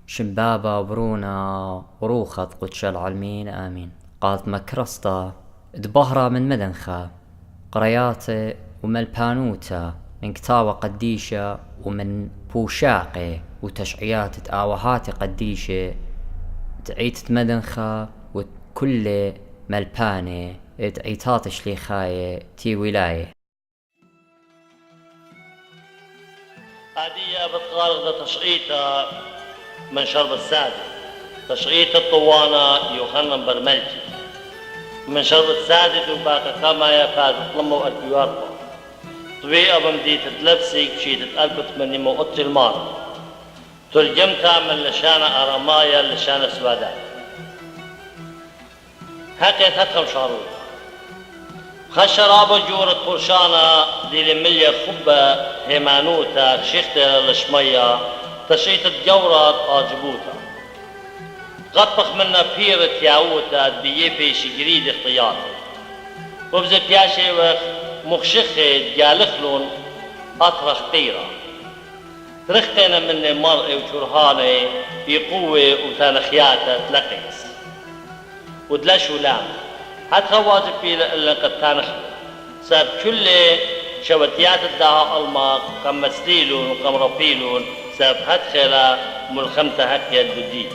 شمبابا وبرونا وروخط قدش العالمين آمين. قالت مكرسطة دبهرة من مدنخة قرياتي وملبانوتا من كتاوة قديشة ومن بوشاقي وتشعيات تآوهات قديشة تعيت مدنخة وكل ملباني تعيتات شليخاية تي ولاية. هدية بتقارض تشقيتها من شرب السادة، تشقيت الطوانة يوحنا برملتي من شرب السادة وباقي كما يفاد طلموا البيواربا طبيعة بمدي تتلبسي كشي تتألبت مني موقت المار ترجمتها من لشانة أرمايا لشانة سوادات حقيت هتخم شعروت خشرابة جورة قرشانة دي لمليا خبة هيمانوتا شيختة لشمية تشيت جورة آجبوتا غطخ منا بيرة ياوتا بيبي شجريد اختياطي وبزي بياشي وخ مخشخة جالخلون أطرخ قيرة ترختنا من مرء وشرهاني بقوة وتانخياتا تلقيس ودلش ولام حتى واجب في لقد تانخلو ساب كل شوتيات الدها الماق كم مسليلون وكم ربيلون ساب هدخلا ملخمتا هكيا الدودي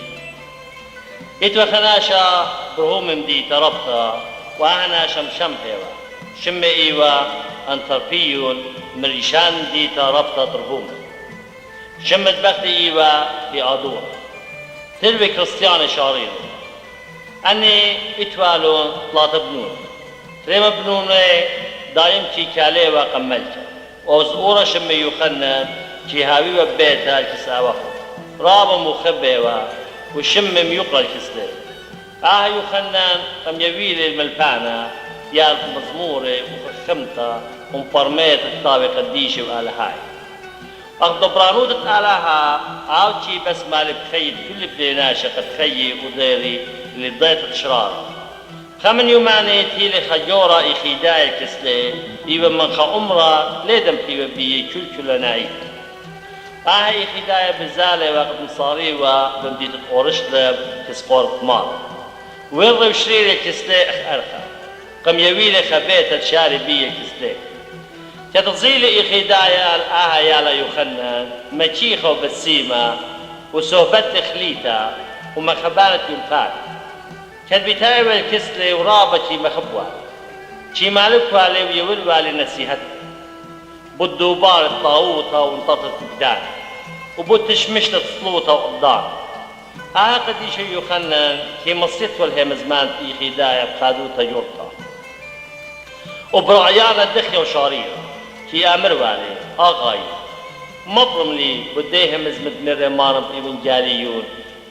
اتوا خناشا برهوم مدي تربطا وانا شمشم هيوا شم ايوا انتربيون مريشان دي تربطا ترهوم شمت بخت ايوا بأدور تلوي كريستيان شارين اني اتوالون طلات بنون تريم بنون دايم كي كالي وقملتا وزورة شم يخنن كي هاوي وبيتا الكساوة رابا مخبئة وشمم يقرأ الكسلة يخنن قم يويل الملبانة يالك مزمورة وخمتا ومبرميت الطابق الديشي وآلهاي أغضبرانوت آلها عاوتي بس مالي بخيد كل بليناشة قد خيي وديري اللي ضيت الشرار خمن يوماني تيلي خجورة إخيداي الكسلة إيوه من خا أمرا ليدم تيوه بيه كل نايت إخيداي بزالة وقت مصاري وبمديت الأورشلب كسقور بمار ويرغي وشريري الكسلة أرخى قم يويلي خبيت الشاري بيه الكسلة تتظيلي إخيداي يالا يخنن مكيخة وبسيمة وصحبت خليتا ومخبانة ينفاك كان بيتاوي الكسلة ورابتي مخبوة شي مالك والي ويول والي نسيحت بالدوبار الطاوطة وانططت الدان وبتشمشت الصلوطة وقضان قديش يخنن كي مصيت والهمزمان في خدايا بخادوتا يورطة وبرعيانا دخية وشاريرة كي أمر والي آغاي مطرم لي بديهم ازمد من رمارم ابن جاليون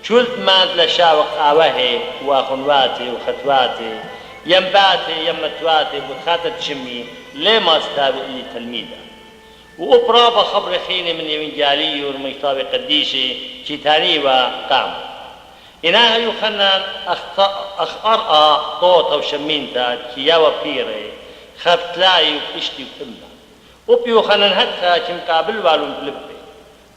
شولت ماند لشاوق آوهي واخنواتي وختواتي ينباتي يمتواتي بخاتت شمي ليه ما استابق لي تلميذة وأبرابة خبر خيني من ابن جاليون من كتاب قديشي كتاني وقام إنها يخنن أخرأ طوطة وشمينتا كيا وبيري خفتلاي وبشتي وكمنا وبيوخنن هدخا كم قابل والون بلبي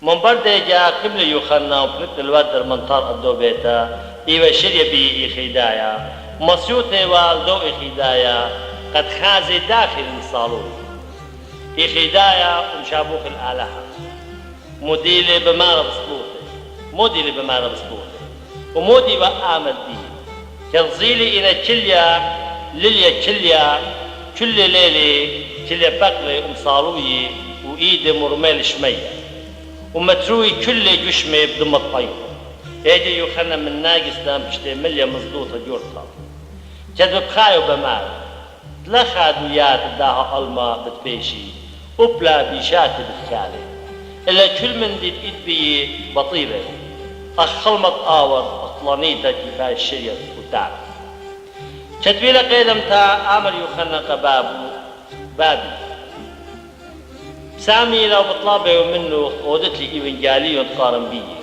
من برده جا قبل يوخنا وبلبت الودر منطار أدو بيتا إيوه شريا بي إخيدايا مصيوتي والدو إخيدايا قد خازي داخل الصالون إخيدايا ومشابوخ الآلهة مديلي بمارة بسطوطي ومودي وآمل دي كالظيلي إنا كليا لليا كل ليلة كليا بقلي ومصاروي وإيدي مرميل شمية ومتروي كل جشمي بدم الطيب يجي يخنا من ناقص دام بشتي مليا مزدوطة جورتها كد بخايو بمال تلخاد ويات داها ألما بتبيشي وبلا بيشات بتكالي إلا كل من دي تقيد بي بطيبة أخلمت آور أطلانيتا كفاية الشريط وتعب كتبيلة قيدمتا آمر يخنا بابي سامي لو بطلابي ومنه ودت لي ابن جالي وتقارن بيه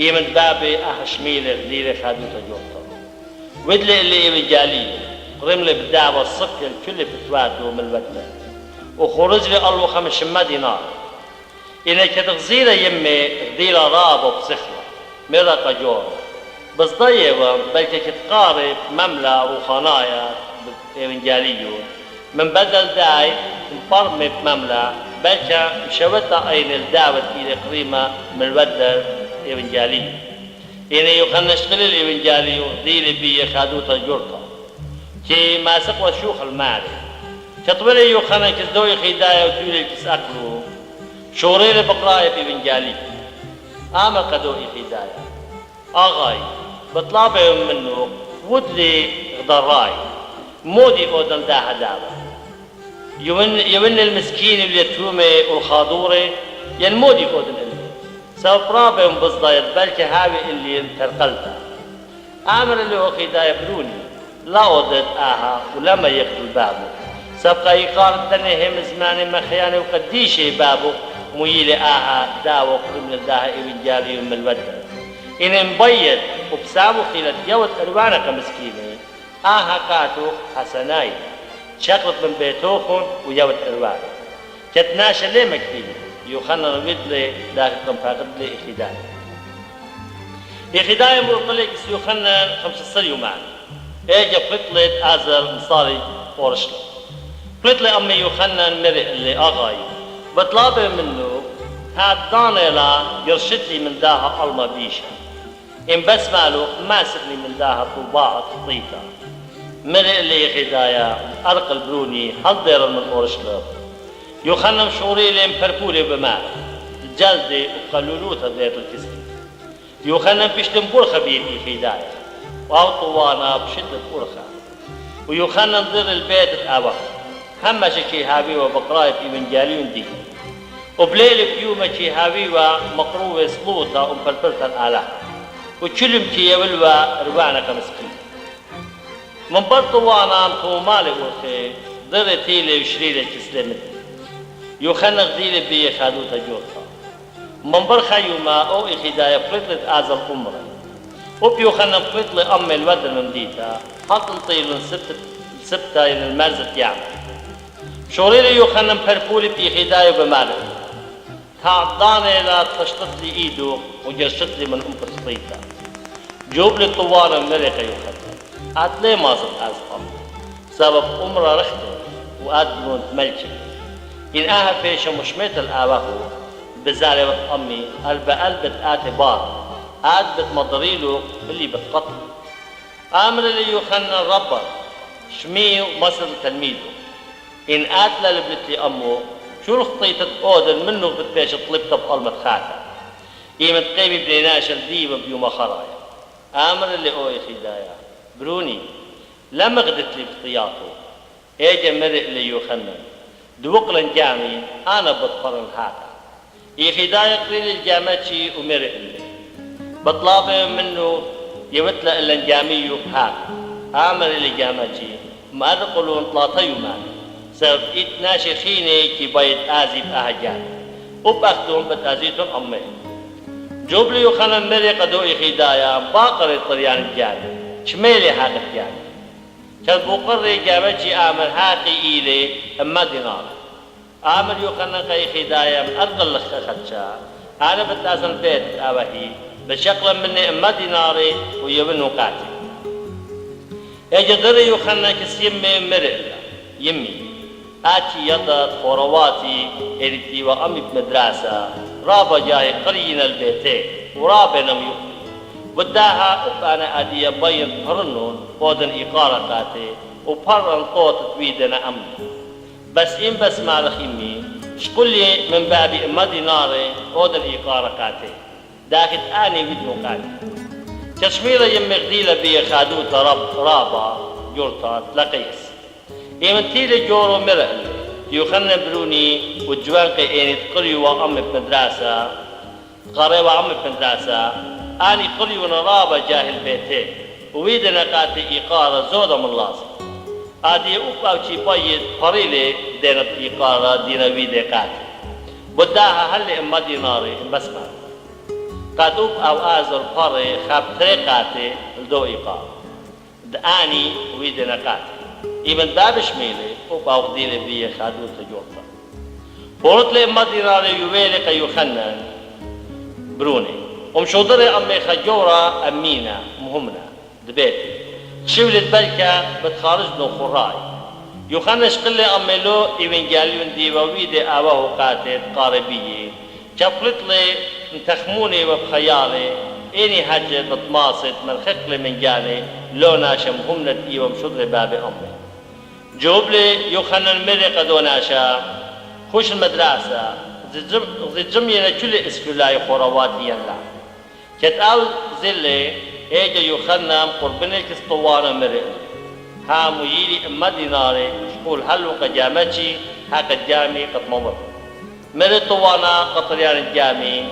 يمن بابي أحشميلة غديرة خادوتا جورتا ودلي اللي ابن جالي رملي بالدعوة الصفك الكل بتواتو من الوقت وخرج لي الله 500 دينار إنك تغزيرة يمي غديرة رابة بصخرة مرق جور بس ضيوة بلكة تقارب مملا روخانايا إيفنجاليون من بدل داي مبرمة مملا بلكة مشوتها أين الدعوة إلى قريمة من الودر إيفنجاليون يعني يخلنا نشتغل الإيفنجاليون دي اللي بيه خادوتا جورتا كي ما سقوى شوخ المعرفة كطولي يخلنا كزدوي خدايا وتولي كسأكلو شوريل بقراية إيفنجاليون آمر قدوي خدايا آغاي بطلابهم منه ودلي غدراي مودي أودن داها دابا يون المسكين اليتومة والخاضورة ين مودي أودن اللي سبب رابهم بصدايت بلك هاوي اللي ترقلتها آمر اللي هو خدايا بروني لا أودد آها ولما يقتل بابه سبقا يقارن تنهم زماني ما خياني وقديشي بابه ميلي آها داوة من الداها إيوانجالي من الودر إن مبيض وبسامو خيلت يوت ألوانا كمسكينة آها كاتو حسناي شقلت من بيتوخن ويوت ألوانا كتناشا ليه مكتينة يوخنا نبيت لي داخل فاقد لي إخداية إخداية مرطلق يوخنا 5 سنة معنا إيجا قلت آزر مصاري ورشلة قلت لي أمي يوخنا المرئ اللي أغاي بطلابه منه هاد دانيلا يرشد لي من داها ألما بيشا إن بس مالو ماسك لي من داها طوبات طيطة مرئ اللي خدايا أرق البروني حضر من أورشلة يخنم شعوري لي مفرفولي بمال الجلدة وقلولوتا ذات الكسر يخنم بشتم برخة بيدي خدايا وأو طوانا بشدة برخة ويخنم ضر البيت الأبا هم شكي هابي وبقراية إيوانجاليون دي وبليل في يوم شي هابي ومقروة سلوطة ومفلفلة الآلات وكلم كي يولوا روانا كمسكين من برطو وانا طومالي ورخي ضرتي لي وشريلي كسلمت يخنق ديلي بي خادوتا جوطا من برخا يوما او إخدايا فلتلت آزل أمري وبيوخنق فلتلي أمي الودر من ديتا حط نطيلون سبتا ين المرزت يعمل شوريلي يوخنق فرفولي بإخدايا بمالي تعضاني لا تشطط لي إيدو وجرشت لي من أم قصيتا جوب لي طوال المريقة يوخنق عدلي ما صد أزقم سبب أمرا رخته وأدنون ملكي إن آها فيش مشميت الآواه بزارة أمي قلبت آتبار آدبت مضريلو اللي بتقتل آمر اللي يوخنن ربا شميو مصر تلميذه إن آتلا لبنت لي أمه شو رخطيتت أودن منه بتبيش طلبت بقلمة خاتا إيمت قيمي بنيناش الديبة بيوم خرايا آمر اللي أوي خدايا بروني لما غدت لي بطياته إيجا مرق اللي يوخنن دوقلن جامي أنا بطفرن هاتا يخدايا قريل الجامتشي ومرق اللي بطلابه منه يوتلا إلا جامي هاتا آمر اللي جامتشي ما أدقلون طلاطي يوماني سبب إتناشي خيني كي بايد آزيب أهجان وبأخدهم بتأزيتهم أمي جوبلي يوخنن مرق دو إخدايا باقر الطريان الجاني شميلي حاقت جاني كان بقرر جامتشي آمر حاقي إيلي أما دينار آمر يوخنن قي خدايا من أرقل خدشا أنا بتأزن بيت أبهي بشكل مني أما ديناري ويبنو قاتل يجدر يوخنن كسيمي مرق يمي آتي يضا خورواتي إرتي وأمي بمدرسة رابا جاي قرين البيتين ورابا نم يقري وداها أبانا أدية بين فرنون بودن إقارة قاتي وفرن طوت تويدنا أمي بس إن بس مالخيمي شقل لي من بابي أما ديناري بودن إقارة قاتي داخل آني بدو قاتي كشميرة يمي غديلة بي خادوتا رابا جورتا تلقيس إيمتيلي جورو مرقل يوخنن بروني وجوانقي إيني تقري وأمي بمدرسة قري وأمي بمدرسة آني قري ونرابة جاهل بيتين ويدنا قاتي إقارة زودة من لازم آدي أوكاوشي بايد فريلي دينت إقارة دينا ويدي قاتي بداها هل إما ديناري بسمع قادوب أو آزر فري خابتري قاتي لدو إقارة دآني ويدنا قاتي إيمن بابش ميلي وباو ديلي بيه خادوت جورتا فورت لي إما ديناري يويلي قا يوخنن بروني ومشودري أمي خجورة أمينة مهمنا دبيتي شولت بلكة بتخارج بن خراي يوخنش قلي أمي لو إيفنجاليون ديواويدي آواه قاتل قاربية شفلت لي تخموني وبخيالي إني هجت تماصت من خقلي من جاني لو ناشا مهمنة إيوة مشودري بابي أمي جوب لي يوخنن مري قدو ناشا خوش المدرسة ضد جميع كل اسكولاي خرواتي يلا كتاو زلي ايجا يوخنم قربني كستوانا مرئ ها ميلي اما ديناري شقول هلو قجامتي ها قجامي قد ممر مرئ طوانا قطريان الجامي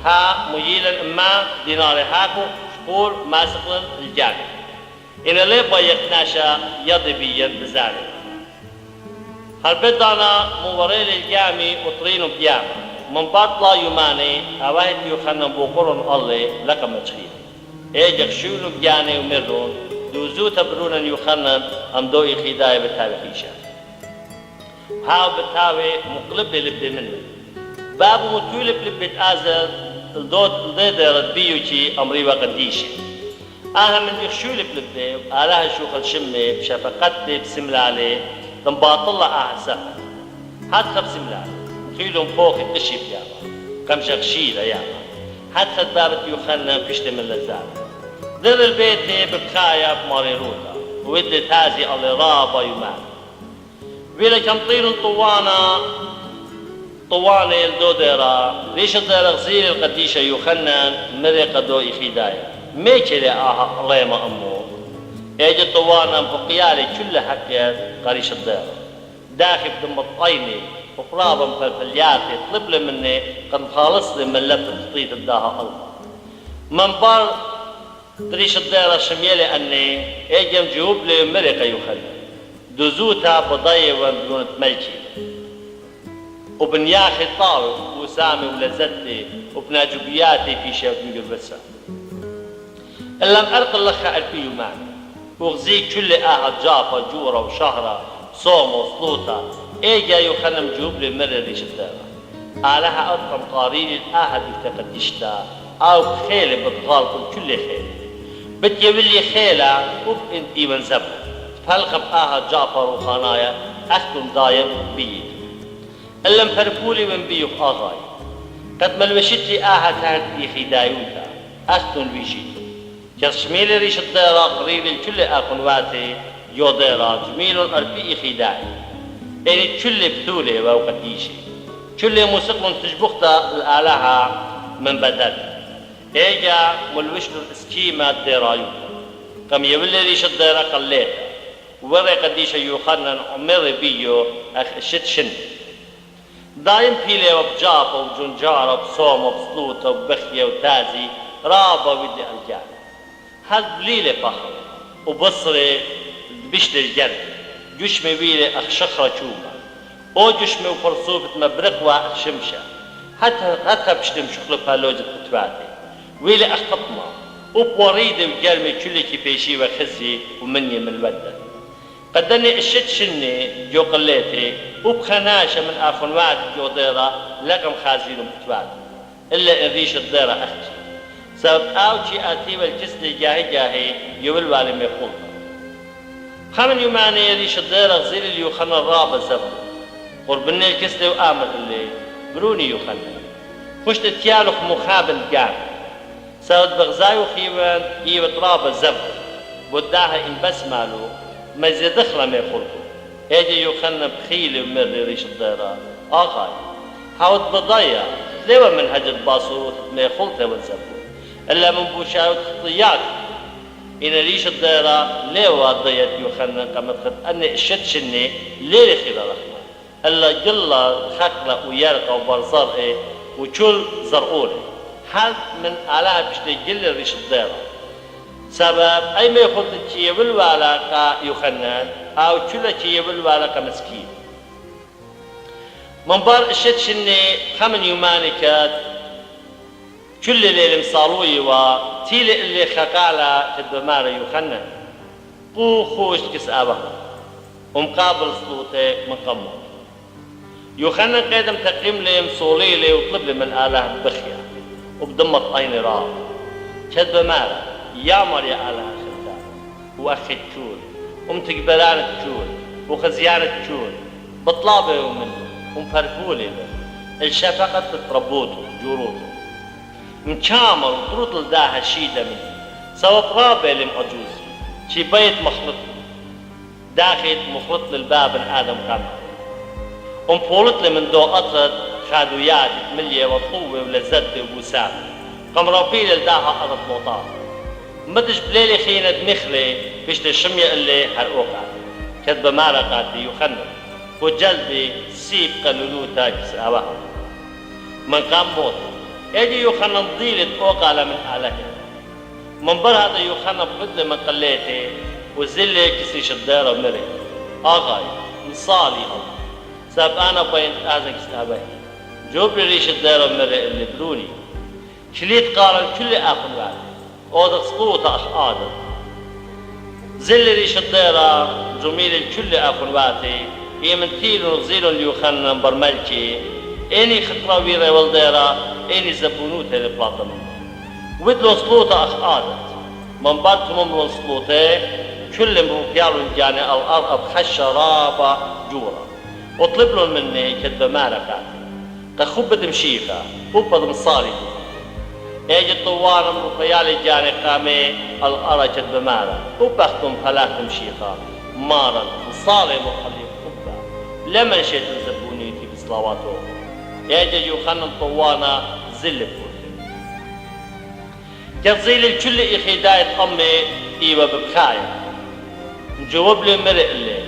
ها ميلا اما ديناري هاكو شقول ماسقن الجامي إن اللي بايقناشا يضبي يد بزاني هالبدانا موريل الجامي وطرينو بياما من باطلا يماني أواهد يخنن بوقرن الله لك مجخير ايجا خشولو بياني ومرون دوزو تبرونا يخنن ام دوئي خيداي بتاوي خيشا هاو بتاوي مقلب لبدي منه بابو متولب لبت آزر الدود الديدر بيوشي أمري وقديشي من يخشولب لبدي آلها شوخ الشمي بشفقتي بسملالي تنباطلة سفر هاد خب سملالي خيلهم فوق الاشي بيابا كم شخشيلة يابا هاد خد بابت يخنن كشت من لزالة در البيت ببخايا بماريروتا ودي تازي اللي رابا يمان ويلا كم طير طوانة الدوديرا ليش الدير غزير القديشة يخنن مري قدو إخيدايا ميكري الله ما أمو ايجي طوانا بقيالي كل حكي قريش الدير داخل دم الطيني وقرابا مفلفلياتي طلب لي مني قد خالص لي من لفة تطيط الداها الله من بار دريش الديرة شميلي أني ايجي مجيوب لي مريقة يخلي دوزوتا بضيوة بدون ملكي وبنياخي طاوي وسامي ولزتي وبناجبياتي في شيء مقربسة إلا مأرق اللخة ألفي معي وغزي كل جافة جورة وشهرة صوم وصلوطة ايجا يخلم جوب لي مرة ريش الدارة آلها أرقم قارين يفتقدشتا أو خيلة بتغالكم كل خيلة بتجيبلي خيلة وف انتي من زبط فهلقب جعفر وخانايا أختم دايم بيد إلا مفرفولي من بيوف آغاي قد ملوشتي تهد إيخي دايوتا أختم بيشيتو كشميل ريش الدارة قريب الكل أخنواتي يوديرا جميل أربي إيخي داي يعني كل بثولة وقديشي كل موسيقى تجبختا الآلهة من بدل ايجا ملوشلو الاسكيمة ديرايوتا قم يولي ريش الدارة قليتا وري قديشة يوخنن عمر بيو أخ شت شن دايم بيلي وبجافة وبجنجارة وبصوم وبسلوطة وبخية وتازي رابا ودي الجانب هاد بليلة فخر وبصري بشت الجرد جشمي بيلي أخ شخرة شوبة أو جشمي وفرصوفة مبرق وأخ شمشة حتى بشتم شخلو بهالوجة بتواتي ويلي أخ قطمة وبوريدي وجرمي كل كيفيشي وخزي ومني من الودة قدني الشت شني جو قليتي وبخناشة من آخنوات جو ديرة لقم خازين بتواتي إلا إن ريش الديرة أختي سبب آوشي آتي والجسد جاهي يول والي ميخولتا خمن يماني ريش الديرة غزير اللي يخنن الرابة زبط قربني الكسد وآمر اللي بروني يخنن خشت تيالوخ مخابن قام سبب بغزاي وخيوان إيوة رابة زبط بداها إن بس مالو ما زي دخلة ميخولتو ايجي يخنن بخيلي ومر ريش الديرة آغاي هاوت بضيع ليوا من هجر باصوت ميخولتا والزبط إلا من بوشاوت خطيات إن ريش الدائرة ليوا ضيت يخنن قمت خد أني الشت شني ليلي خير رحمة إلا جلا خقلة ويرقى وبرصار إيه وشل زرقولي حال من آلها بشتي جل ريش الدائرة سبب أي ما يخلط تشيه بالوالاقة يخنن أو شل تشيه بالوالاقة مسكين من بار الشت شني خمن يوماني كات كل اللي مصاروي وتيل اللي خقالة تدمار يخنن قو خوش كسابه ومقابل صوته مقمر يخنن قيدم تقيم لي مصولي لي وطلب لي من آله بخيا وبضمت عيني راب كذبة مالا يعمر يا آلها خلدان وأخي تكون ومتقبلان تكون وخزيان تكون بطلابه منه ومفرفولي له الشفقة تتربوته جوروته مكامل وطروط لداها شيدة مني سوى طرابة لمعجوزي شي بيت مخلط داخل مخلط للباب آدم كامل ومفولت لي من دو قطرة خادويات ملية وطوة ولزدة وبوسام قمرافيل لداها أرض موطار مدش بليلي خينة مخلي بيش الشمية اللي حرقوقها كذبة مارقاتي يخنن وجلدي سيب قلولوتا كساوها من قام موت اجي يخنن ضيلة اوقع من آلهة من برهد يخنن بدل من قليتي وزلي كسي شدارة مري آغاي مصالي الله ساب أنا بين آزك سابه جوب لي ريش الدارة مري اللي بروني شليت قارن كل آخر بعد أوضك سقوطة أخ آدم زل ريش الدارة جميل الكل آخر بعدي هي من تيل ونغزيل ليخنن برملكي إني خطرة ويري والدارة إني زبونوتة لبلاطة منه ودلو سلوطة أخ آدم من بعد تممرون سلوطة كل مروكيالون جاني الأرض بخشة رابة جورة وطلب لهم مني كذبة مالكاتي تخبت مشيخة وبد مصاري اجي الطوان مروكيالي جاني قامي الأرض كذبة مالا وبختم فلاك مشيخة مارا مصاري مخلي خبة لما شيت زبونيتي بصلاواته اجي يخنن طوانا زل بكل كتزيل الكل إخي دايت أمي إيوة ببخايا جواب لي مرق لي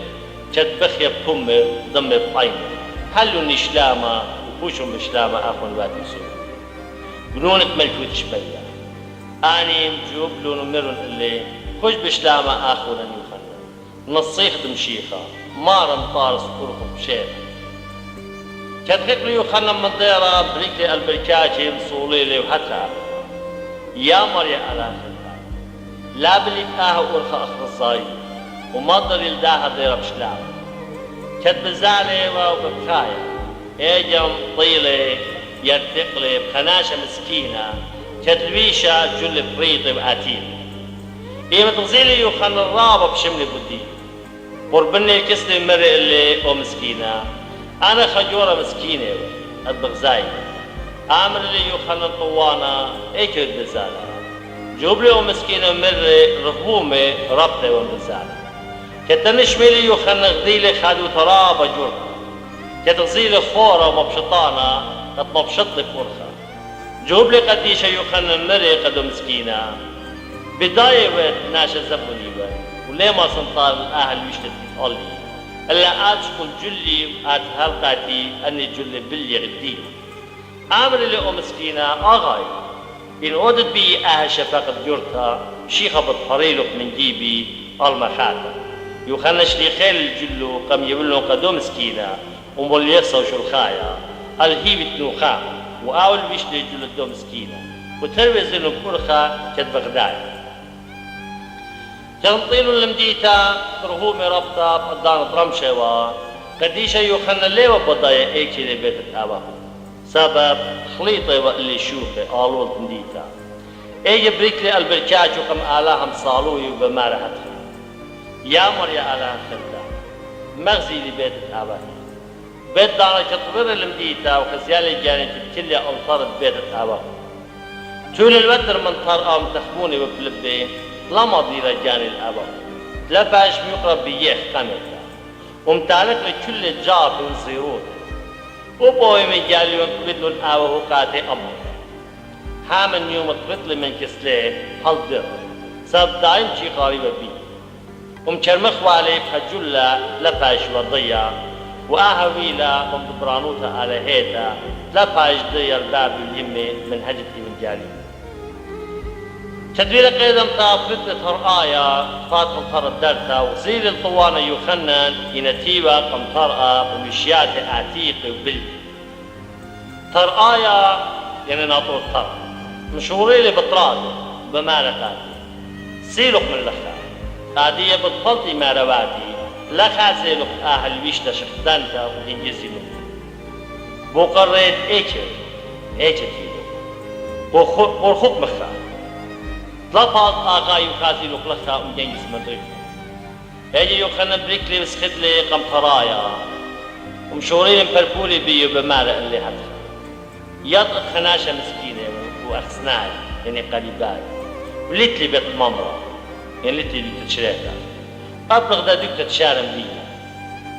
كد بخيا بكمي ضمي بعيني حلوا نشلامة وفوشوا مشلامة آخون وادي سوري قنونك ملكوت شبيا أني مجوب لون مرن اللي خوش بشلامة آخونا يخنا نصيخ دمشيخة مارا مطارس كرخم بشيخ كد خيقلي يخنا من ديرة بريكلي البركاجي مصولي وحتى يا مريا على خلال لا بلي ورخة أخر الصايد وما ضل يلداها ديرة بشلام كد بزالة وببخايا اجم طيلة يرتقلي بخناشة مسكينة كد الويشة جل بريطي وعتيل إيمة تغزيلي يخن الرابة بشملي بدي قربني الكسلي مرق اللي ومسكينة أنا خجورة مسكينة البغزاية عامل اللي يخن الطوانة ايكو البزالة جوبلي ومسكينة مرق رهومة ربطة ومبزالة كتنشملي يخن غديلي خادو ترابة جرة كتغزيلي خورة ومبشطانة تطمبشط لي فرخة جوبلي قديشة يخن مرق قدو مسكينة بداية وقت ناشا زبوني وقت وليه ما سنطار الأهل ويشتت تقولي إلا آت شكون جلي آت هلقاتي أني جلي بلي غدي عامل اللي مسكينة أغاي إن أودت بي أهل شفاقة جرتها شيخة بطريلق من جيبي المخاتة يخنش لي خيل الجلو قم يبلون قدو مسكينة وموليسة وشلخايا الهيبة نوخا وآول ويشتي جلو دو مسكينة وتروي زينو بكرخة كد بغداية تنطيلو المديتا ترهومي ربطة بقدان برمشوا قديشة يخن الليوة بضايا ايكي دي بيت التابا سبب خليطة واللي شوفي قالول مديتا ايجي بريكلي البركاج وقم آلاهم صالوي وبمارحتها يا مريا آلاهم خلتا مغزي لي بيت التابا بيت دانا كطبر المديتا وخزيالي جاني تبكلي انطرد بيت التابا طول الوتر من طرقة متخبوني وبلبي لما ضيرة جاني الأبا لا باش ميقرب بيخ قمتا ومتعلق لكل جاب من زيروت وبوي من جالي وانقبضلو الأبا وقاتي أمر حامن يوم اقبضلي من كسليه هل در سب دايم شي قريبة بي ومكرمخ وعلي بحجولة لفاش وضيا وآهويلة ومدبرانوتا على هيتا لفاش ضيا الباب اليمي من هجتي من جالي تدوير قيدا مطابقت لترآية فاتن طر الدرتا وزيل الطوانة يخنن ينتيبا قمطرقة ومشيات عتيق وبل ترآية يعني ناطور طر مشهوري لي بطراد بمالكاتي سيلق من لخا قادية بطلتي مارواتي لخا سيلق أهل ويشتا شخدانتا وإنجزي منه بوقريت ايكر تيلو ورخوق مخا طلبات آغاي وخازي لقلخا وجنجز من ريفه هاجي يوخنا بريكلي وسخدلي قمطرايا ومشورين بربولي بيو بمارق اللي حدها يطلق خناشة مسكينة وأخسناي يعني قريباي وليتلي بيت الممرة يعني ليتلي بيت تشريكا أبلغ دا دوك تتشارم بيا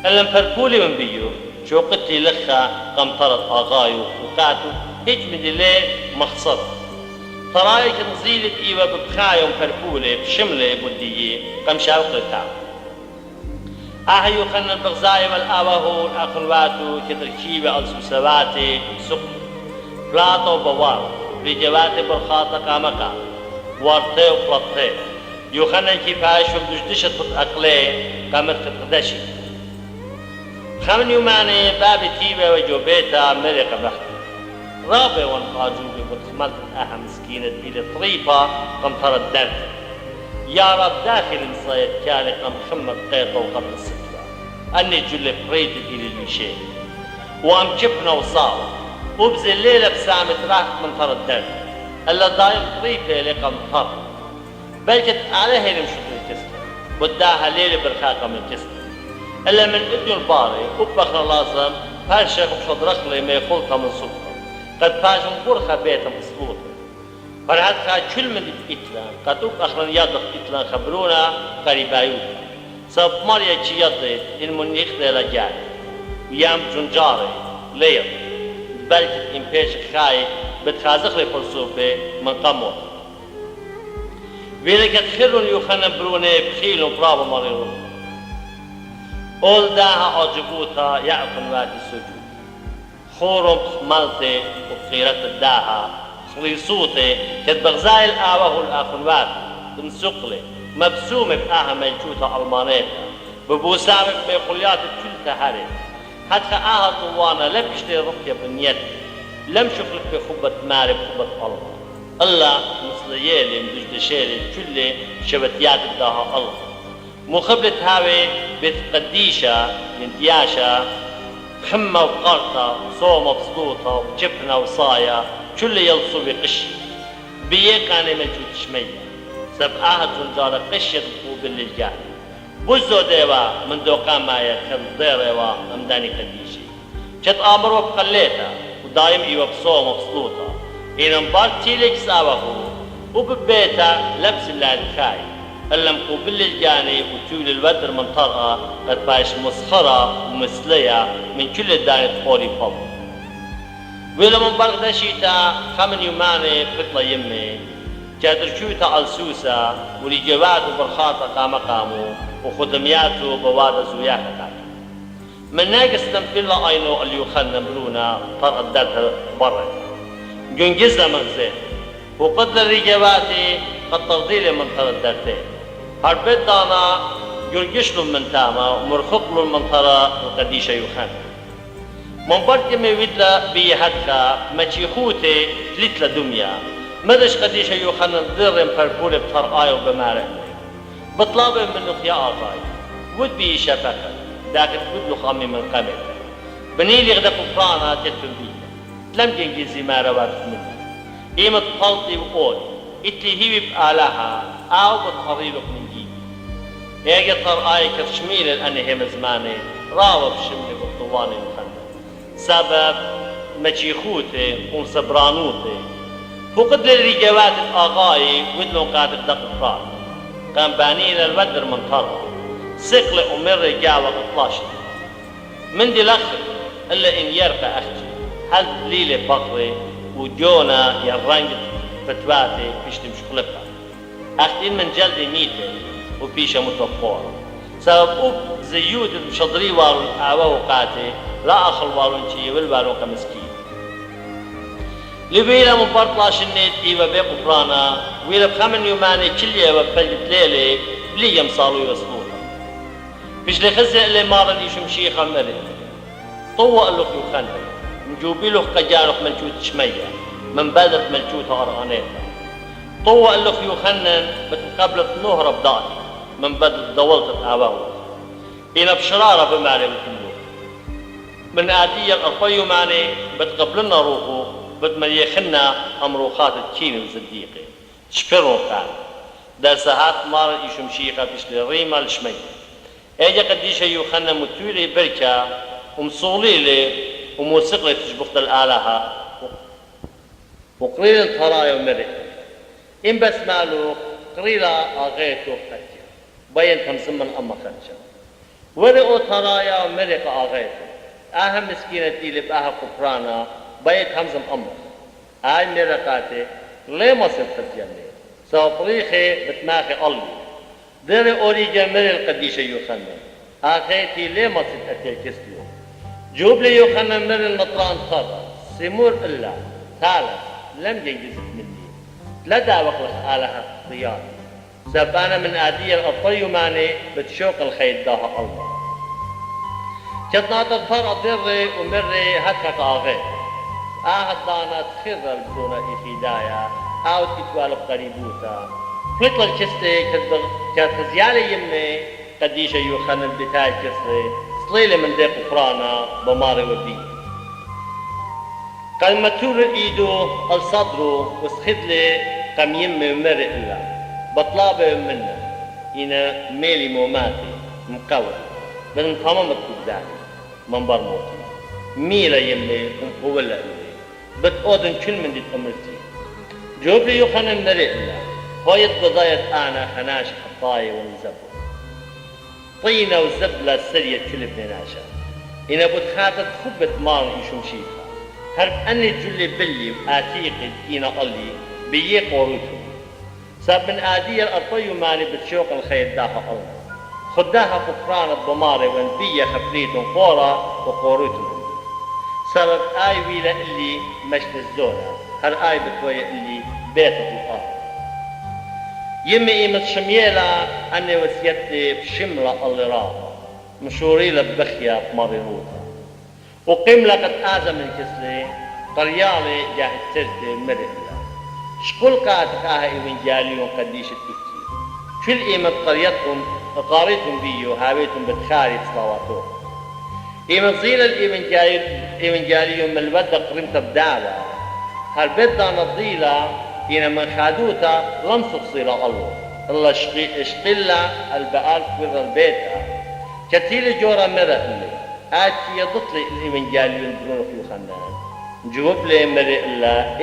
ألا مبربولي من بيو شو قلتلي لخا قمطرة آغايو وقاتو هيج من الليل مخصر طرايك نزيلة إيوة ببخاية ومبربولة بشملة بودية قم شاوق التعب أهيو خلنا البغزاي والآوهو الأخنواتو كتركيبة السوسواتي سقل بلاطة وبوار بجواتي برخاطة قامقا وارتي وبلطي يوخنا كيفاش وبدجدشت بتأقلي قامت قدشي خمن يوماني بابي تيبة وجوبيتا مرق بحثي رابي وانقاجوبي بتخملت الآها مسكينة بيلي طريفة قمطرة الدرد يا رب داخل مصيد كالي قم خمت قيطة وقبل السترة أني جل فريد بيلي الوشي وأم جبنا وصاوة وبزي الليلة بسامة راح قمطرة الدرد ألا دايم طريفة لقمطرة بلكت عليها المشكلة الكسر وداها ليلة برخاقة من كسر إلا من إديو الباري وبخنا لازم هالشيخ بشدرخلي ما يخلطها من سلطة قد فاجم برخة بيتا مسلوطة فرهدخا كل من إتلان قد أخرن يدخ إتلان خبرونا قريبايوت سبب مريا چي يدت المن يخدي لجاي ويام جنجاري ليض بلكت إن بيش خاي بتخازخ لي فرصوبة من قموت ويلكت خيرون يوخنا بروني بخيلون برابو مريرون أول داها أجبوتا يعقن وادي السجود خورم خمالتي وبخيرة الداها خليصوتي كد بغزاي الآوه الآخنوات تنسقلي مبسومة بآها ملجوتة ألمانيتا ببوسامة بيقوليات كل تهاري حتى آها طوانا لم يشتري رقية بالنيت لم شخلك بخبة ماري بخبة الله الله مصليالي مدجدشالي كل شبتيات الداها الله مخبلة هاوي بيت قديشة من دياشة خمة وقرطة صومة بسلوطة وجبنة وصايا كل يلصو بقش بيقاني ملجوت شمية سبقاها تنجارة قشة بقوب اللجان بوزو ديوا من دوقان مايا كالضيروا أمداني قديشي كت آمر وبقليتا ودايم إيوا بصومة بسلوطة إن مبارتي لك ساوهو وببيتا لبس الله الخاي إلا مقوبل الجاني وتول الودر من طرقة قد باش مسخرة ومثلية من كل الداني تقولي فضل ويلا من برغدا شيتا خمن يوماني بطلة يمي جادر شوتا السوسة ولجوات وبرخاطة قامو وخدمياته بوادة زوياكة من ناقص تنفيلا اينو اللي يخلنا برونا طرق الدالة برا جنجزنا مغزين وقدر الرجواتي قد تغذيلي من طرق الدالتين هربت دانا يرجشلو من تاما ومرخقلو من طرق القديشة يخان من برد ميويدلا بيهدخا مچيخوتي تلتلا دميا مدش قديشة يخان الضرم فربولي بطرقاي وبمارك بطلابي من يا آغاي ود بي شفاكا داكت ود لخامي من قمت بنيلي غدا قفرانا تتفل بيه لم جنجزي ما روات منها إيمت قلطي وقول إتلي هيوي بآلها أو بتخريلك من جيبي هيجي طرقاي كتشميل الأني هم زماني راوة بشملي بالطواني مخندة سبب مچيخوتي ومصبرانوتي فقد للرجوات الآغاي ودلون قادر دق فرار كان بانينا الودر من طرق سقل أمر جاوة اطلاشت من دي لخر إلا إن يرقى أختي هل ليلة فقري وجونا يرنجت فتواتي بيشتم شقلبها أختين من جلدي ميتة وبيشة متوقعة سبب أب زيود المشضري والو الآوة وقاتي لا أخل والو انشي والوالو كمسكين لبيلا من برطلاش النت إيوة بيقفرانا ويلا بخمن يوماني كلية وبفلقت ليلة لي يمصالو يوصلوها فيش لخزة اللي مارا لي شمشيخة مرد طوى اللوخ يخنن نجوبي لوخ قجانوخ ملجوت شمية من بدت ملجوتها أرغانيتها طوى اللوخ يخنن بتقابلت نهر بداتي من بدت دولت آواه إنا بشرارة بمعنى الكلوخ من آتية الأرفيو معني بتقبلنا روحه بتمليخنا أمروخات الكين وزديقي شبرو قال در ساعات مار يشمشيقة تشلي ريما الشمية اجا قديش يوخنا متولي بركة ومصولي لي وموسيقى تشبخت الآلهة وقليل الطرايا ومرئ إن بس مالو قليلا آغيتو خرجة بين تمزمن أما خرجة ورئو طرايا ومرئ آغيتو أهم مسكينة اللي بأها قفرانا بيت همزم أمر آي مرقاتي ليه ما صرت الجنة سوطريخي بتماخي قلبي ديري أوريجا مري القديشة يوخنا آخيتي ليه ما صرت أتي الكسلو جوب لي يوخنا مري النطران خرى سمور إلا ثالث لم ينجز مني لا داوق لك آلها اختيار سبانا من آدية الأطي ماني بتشوق الخيط داها الله كتنا تغفر أضري ومري هكك آغي دانا تخير البرونا إخيدايا أو تتوالب قريبوتا فلتل الكستي كتزيالي يمي قديشة يوخن البتاي كسري صليلي من ديق قرانا بماري وبي قال متور الإيدو الصدرو وسخدلي قم يمي ومري إلا بطلابي منا إنا ميلي موماتي مقوي بدن تمام التبداني منبر موتي ميلا يمي ومقولا إلي بتقودن كل من دي أمرتي جوب لي يوخن المرئ الله هايت قضايا أنا خناش حطاي ونزبو طينة وزبلة سرية كلب ناشا إنا بتخاطت خبت مار يشم شيخا هرب أني جلي بلي وآتيقد إنا قلي بيي قوروتو ساب من آدية الأطي ماني بتشوق الخير داها الله خداها قفران الضماري وانبيا خفريتهم قورا وقوروتهم سبب آي ويلا اللي مشت الزونة هر آي بتوية اللي بيتت الأرض يمي إيمت شميلة أني وسيتي بشملة اللراقة مشوري لبخيا بمريروتا وقيم لقد آزم من كسلي طريالي جاهد سرتي مرئلة شقول قاتك إيوين جاليون قديش التكتي كل إيمت قاريتهم بيو هاويتهم بتخاري صلواتهم إيمت زيل الإيوين جاليون من البدى قرمت بدعوة هالبدى نضيلة إنا من خادوتا لم تفصيل الله اشقلا البقال كبير البيتا كتيل جورا مرألي آتي يضطلي الإيوانجاليون برونو في خنان جوب لي مرئ الله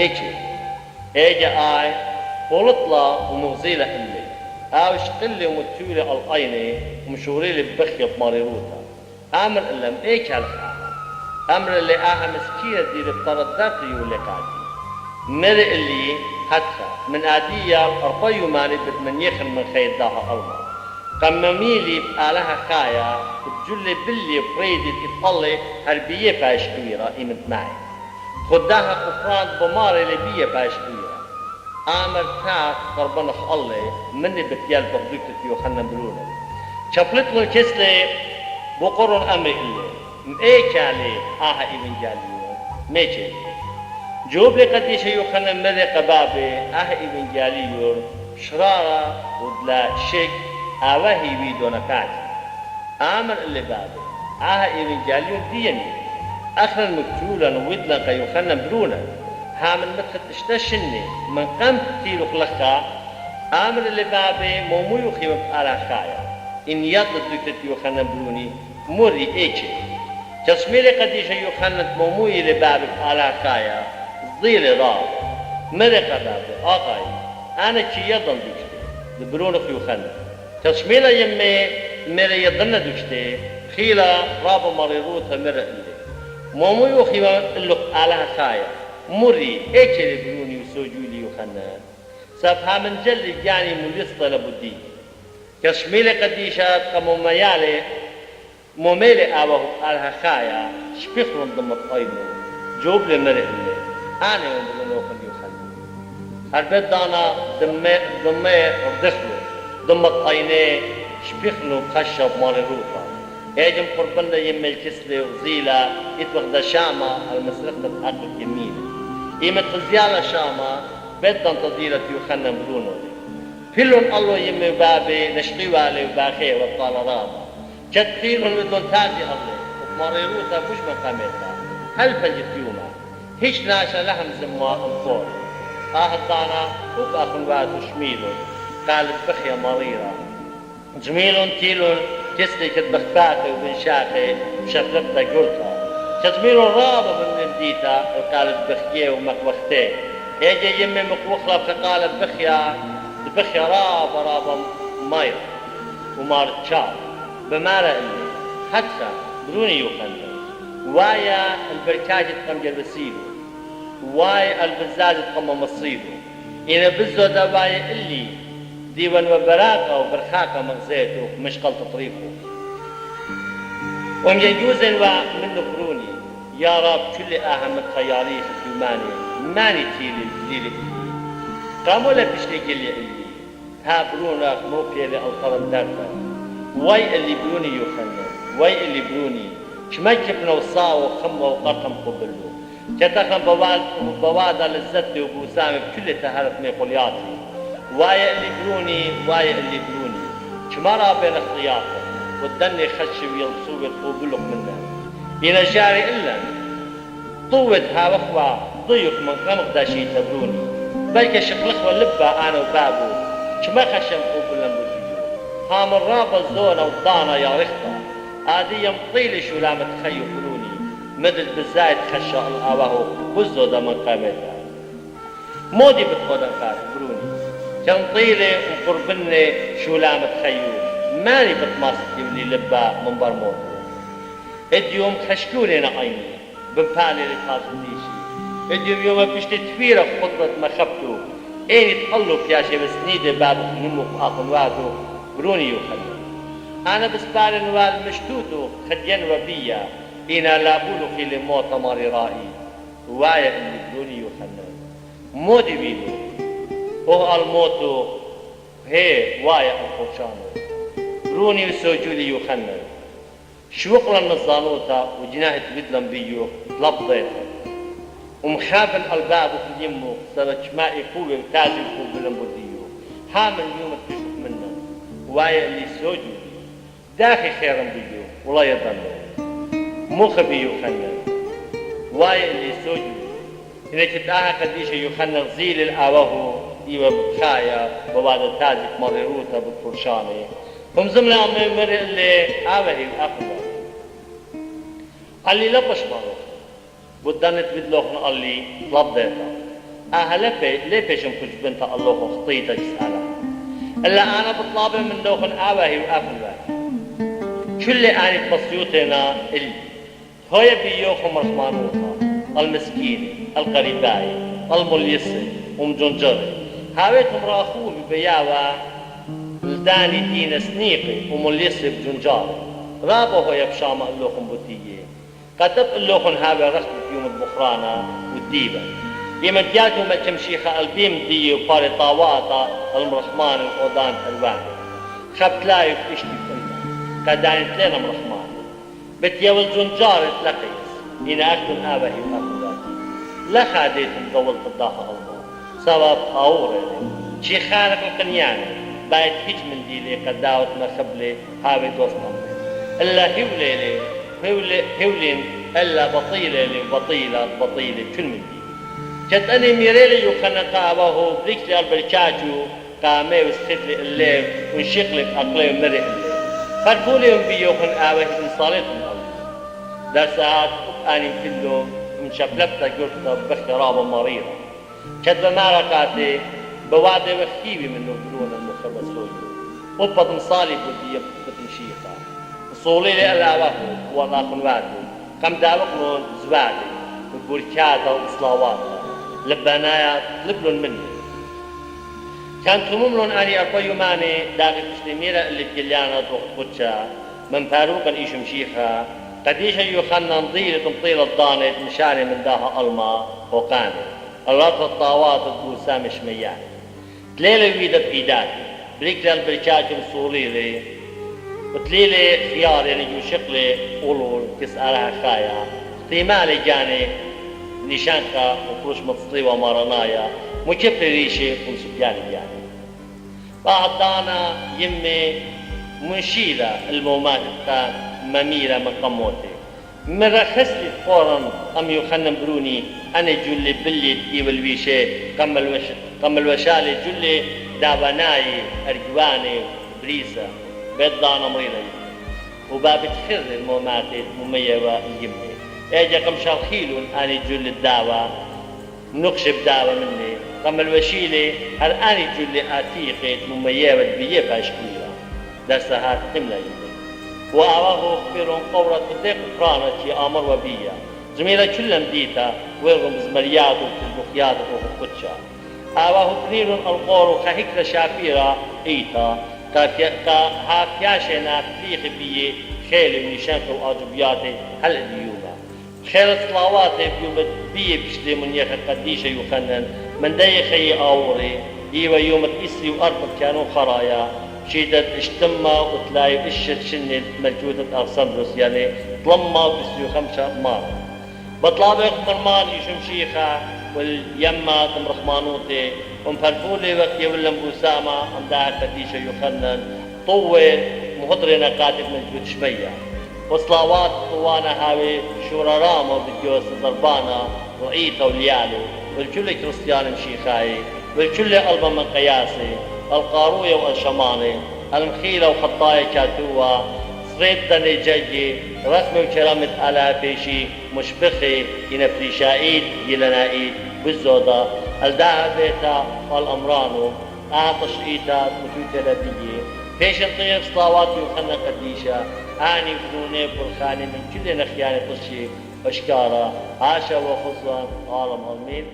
إيجا آي قولطلا ومغزيلة إلي آو اشقلي ومتولي الأيني ومشوري لي ببخي بماريروتا أمر إلا مئيكا الخاها أمر اللي مسكينة دي بطرداتي ولقاتي مرئ اللي حتى من آدية الأرطي ماني من يخن من خير داها الله قمميلي بآلها خايا بتجلي بلي بريدي تطلي هربية باش كبيرة إيمت معي خداها قفران بماري لبية باش كبيرة آمر تاك قربانخ الله مني بتيال بغدوكتي وخنا بلونا شفلت له كسلي بقرن أمري إلي مئيكا لي إيمن جاليون ميكي جوب لي قديش يوخنا مري قبابي إيوين جاليور شرارة ودلا شك آوهي بيدونا كاتي آمر اللي بابي إيوين جاليور ديني أخرا مكتولا ودلا قيوخنا برونا هامن مدخل اشتشني من قمت تيلو خلقا آمر اللي بابي مومو يخيم بآلا خايا إن يطلت دكتت يوخنا بروني موري إيكي تسميلي قديش يوخنا مومو اللي بابي بآلا خايا ضيلي راب مرقة بابي آقاي أنا كي يضن دوشتي دبرون خيو خنا تشميلة يمي مري يضن دوشتي خيلة رابا مريروتها مرق اللي مومو يوخي اللق آلها خايا مري ايكي بروني وسوجولي يوخنا سافها من جلي جاني مليسطة لبودي كشميلة قديشات كموميالي موميلي آوه آلها خايا شبيخرون ضمت قيمو جوب لي مرق اللي أنا ومبلنو خليو خلي هربت دانا دمي ردخلو دم الطيني شبيخنو بخشب مالي روفا ايجم قربنا يمي الكسلي وزيلة يتوغد شامة المسرقة بحق اليمين يمت خزيالة شامة بدن تضيلة يوخنا مبلونو فيلون الله يمي بابي نشقيو علي وباخي وطال رابا كتخيلون ودون تاجي الله ومالي روفا مش مقامتها هل فجت يوما هیچ ناشە لە هەمزم وا ئەمخۆر ئاهدانا وبأخن واد وشميل قالت بخيا مريرة جميل تيل كسلي كتبخ باقي وبنشاقي وشفلتها قلتها كجميل رابا بمنديتا وقالت بخيه ومقوختي هيجي يمي مقوخلة فقالت بخيا رابا ماير ومارت شاب بمارا اللي حتى بروني يوخندر وايا البركاج تقمجر بسيبه واي البزاز تقم مصيبه إذا بزو دواي اللي ديوان وبراقة وبرخاقة مغزيته مشقل تطريقه وم يجوزن ومن بروني يا رب كل أهم خيالي خدماني ماني تيلي قاموا لبشلي قلي اللي ها برونا موبيا لألطرم دارتا واي اللي بروني يخنن واي اللي بروني شمكبنا وصاو وخمة وقرقم قبلو كتخن بواد للزت وبوسام بكل تهرف ميقولياتي واي اللي بروني شمارا بين اخطياته والدني خشي ويلصوب قبلك منه بين جاري إلا طوت ها وخوا ضيق من قمق داشي تبروني بلك شقلخ واللبا أنا وبابو شما خشم قبل مديو هام الرابة الزونة والضانة يا رخطة هذه يمطيلي شو لا متخيل بروني مدل بالزايد خشى الأواه بزو دا من قامتها مودي بتقودن قاد بروني كنطيلي وقربني شو لا متخيل ماني بتماسك يولي لبا من برموت اديوم خشكولي نعيني بمبالي لتازوديشي اديوم يوم بشتي تفيرة خطرة مخبتو ايني تقلو بياشي بسنيدي باب نمو اخن وادو بروني يوخلو انا بسبالي نوال مشتوتو خدين وبيا إنا لابولو خيلي موتا ماري رائي وايا اللي بروني يوخلو مودي بيدو هو الموتو هي وايا الخوشانو بروني وسوجولي يوخلو شوقلا النظانوتا وجناهة بدلن بيو طلبضيتا ومخابن الباب في يمو صارت شمائي قوة وتازي قوة لنبوديو هامن يوم تشوف منه وايا اللي سوجولي داخي خيرا بيو ولا يضنو مخبي يخنن وايا اللي سوجولي إذا كتاها قديشة يخنن زيل الأواه إيوه بخايا بواد تازي مريروتا بالفرشاني هم زمنا أمي مري اللي آوهي الأخضر اللي لبش مارو بدانت بدلوخن اللي طلب ديتا ليش مكنش بنت الله خطيتك سألها إلا أنا بطلابي من دوخن آوهي وأخضر كل آني بسيوتنا اللي هو بيوخم رحمانوها المسكين القريباي المليسي ومجنجري هاويتهم راخوه ببياوة لداني دين سنيقي ومليسي بجنجاري رابو هو يبشام اللوخن بوتية قدب اللوخن هاوي رخب في يوم البخرانة والديبة يمن تياتو مكم شيخة البيم دي وباري طاواتا المرحمان القودان الواني خبت لايف اشتي كلها قداني تلين مرحمان بتياول جنجار تلقيس إنا أكتن آبهي وأخواتي لا خاديتم قولت الضاحة الله سبب أوري شي خانق القنياني بايت هيج من ديلي قد داوت مخبلي هاوي دوستم إلا هولين إلا بطيلة بطيلة كل من دي جد أني ميريلي يخنقا وهو بريكلي البركاتو قامي وسخدلي الليل ونشيقلي أقلي ومري الليل فالبولي بيوخن آوه إنصاليت من الله دا ساعات أني كله مشبلبتا قلتا باخترابة مريضة جد بماركاتي بوعدي وخيبي منه بدون المخبصوي وبط مصالي بدي بتمشيخا وصولي لي ألاوه والآخن واتو قم داوقنون زوادي وبركاتا وإصلاواتا لبنايا لبلون مني كان تمملون أني أرقيو ماني داغي تسليميرا اللي بجليانا توقفوتشا من فاروقا إيش مشيخا قديشا يخنن ضيلة تمطيل الضاني مشاني من داها ألما وقاني الرطف الطاوات البوسام شمياني تليلي ويدا بإيداتي بريكلي البركاتي وصولي لي وتليلي خيار يعني يوشقلي قولول كسألها خايا احتمالي جاني نشانكا وفروش متصلي ومارنايا مكفر ريشي ونسبياني يعني بعضانا يمي منشيدة المومات التان مميرة من قموتي مرخص لي فورا أم يخنن بروني أنا جولي بلي إيو الويشي قم الوشالي جولي دابناي أرجواني بريسة بدانا مريضي وبابت خر الموماتي ممية ويمني اجا قم شالخيلون أنا جولي الدعوة نقشب دعوة مني قم الوشيلي هل أنا جولي آتيقي ممية ودبيه باشكويرا درسها تملا يمني وأواه خبيرون قورة قديق قرانتي أمر وبيا زميلة كلهم ديتا ويرغم زمريات وكذبخيات وكتشا أواه بريرون القور خهكرة شافيرة إيتا كهافياشنا تليخ بيه خيل ونشانك وأجبياتي هل اليوم خير صلاواتي بيه بشتي من يخ قديشة يخنن من دايخي أوري إيوة يوم إسري وأربط كانوا خرايا شيدت اجتمع وتلاقي اشت شنت ملجودة أغسندس يعني ضلما بسيو خمسة مار بطلابق مرمان يشم شيخة واليما تم رحمانوتي ومفرفولي وقت يولم بوسامة عندها قديشة يخنن طوة مهضرنا قادم ملجود شمية وصلاوات طوانا هاوي شورا راما بديوس ضربانا وعيتا وليالي والكل كريستيان مشيخاي والكل قلبا من قياسي القاروية والشماني المخيلة وخطايا كاتوة صريت دني جاي رسم وكرامة آلافيشي مشبخي ينفريشايد يلنائي بالزودة الداها بيتا والأمرانو أعطش إيتا متوتة لبيه فيش انطير صلاوات يوخنا قديشة آني فنوني برخاني من كل نخياني طشي وشكارة عاشا وخصوصا عالم أمين